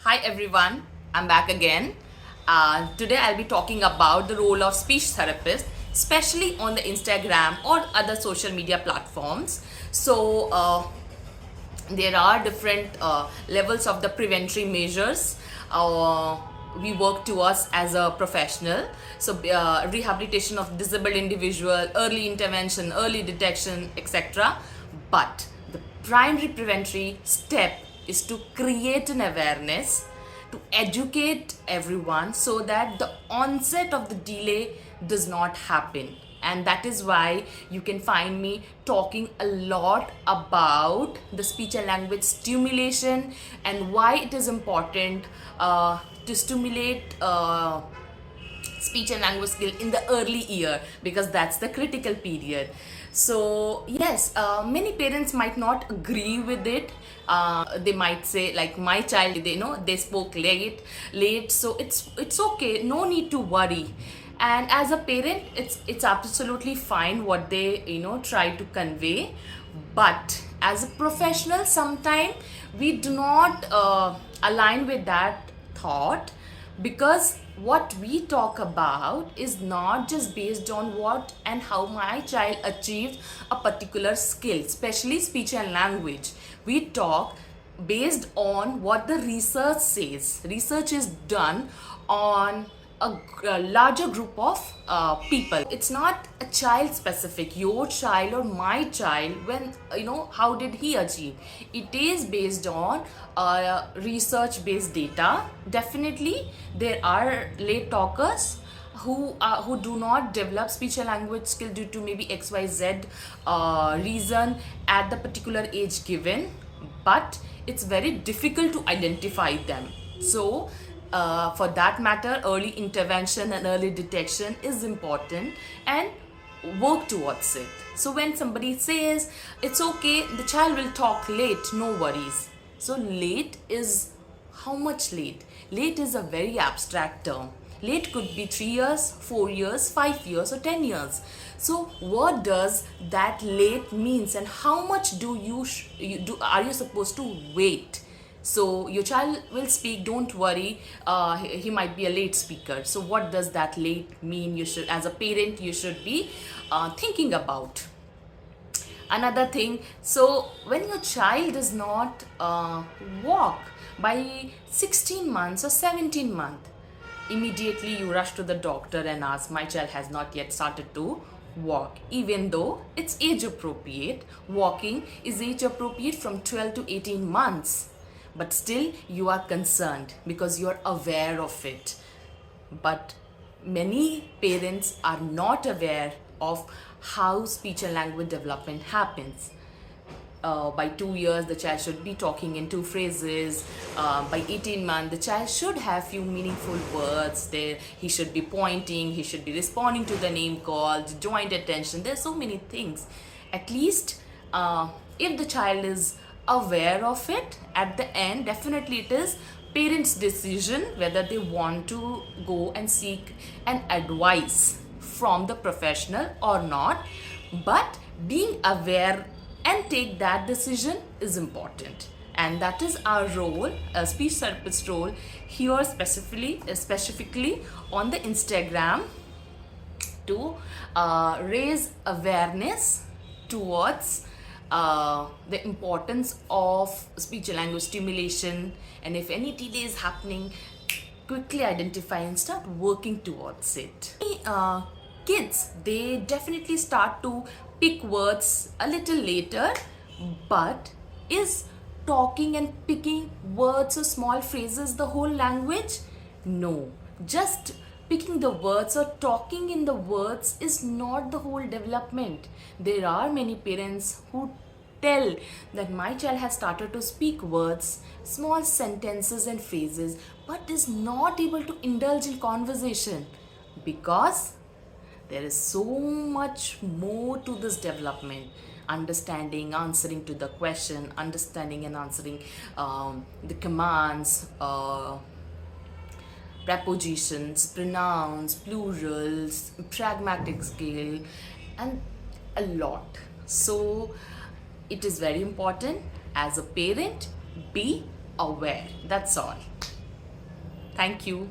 Hi everyone, I'm back again. Today I'll be talking about the role of speech therapist, especially on the Instagram or other social media platforms. There are different levels of the preventory measures we work towards as a professional. Rehabilitation of disabled individual, early intervention, early detection, etc. But the primary preventory step is to create an awareness, to educate everyone so that the onset of the delay does not happen. And that is why you can find me talking a lot about the speech and language stimulation and why it is important to stimulate speech and language skill in the early year, because that's the critical period. So yes, many parents might not agree with it. They might say, like, my child, they spoke late, so it's okay, no need to worry. And as a parent, it's absolutely fine what they try to convey. But as a professional, sometimes we do not align with that thought, because what we talk about is not just based on what and how my child achieved a particular skill, especially speech and language. We talk based on what the research says. Research is done on a larger group of people. It's not a child specific, your child or my child, when how did he achieve. It is based on research based data. Definitely there are late talkers who do not develop speech and language skill due to maybe xyz reason at the particular age given, but it's very difficult to identify them. So for that matter, early intervention and early detection is important, and work towards it. So when somebody says it's okay, the child will talk late, no worries. So late is how much late? Late is a very abstract term. Late could be 3 years, 4 years, 5 years, or 10 years. So what does that late means, and how much are you supposed to wait? So your child will speak, don't worry, he might be a late speaker. So what does that late mean? You should, as a parent, you should be thinking about. Another thing, so when your child does not walk by 16 months or 17 months, immediately you rush to the doctor and ask, my child has not yet started to walk. Even though it's age appropriate, walking is age appropriate from 12 to 18 months, but still you are concerned because you are aware of it. But many parents are not aware of how speech and language development happens. By 2 years, the child should be talking in 2 phrases. By 18 months, the child should have few meaningful words. There, he should be pointing, he should be responding to the name called, joint attention. There's so many things. At least if the child is aware of it, at the end, definitely it is parents' decision whether they want to go and seek an advice from the professional or not. But being aware and take that decision is important, and that is our role, a speech therapist role here, specifically on the Instagram, to raise awareness towards the importance of speech and language stimulation. And if any delay is happening, quickly identify and start working towards it. Kids, they definitely start to pick words a little later, but is talking and picking words or small phrases the whole language? No, just picking the words or talking in the words is not the whole development. There are many parents who tell that my child has started to speak words, small sentences and phrases, but is not able to indulge in conversation, because there is so much more to this development. Understanding, answering to the question, understanding and answering the commands, prepositions, pronouns, plurals, pragmatic skill, and a lot. So it is very important, as a parent, be aware. That's all. Thank you.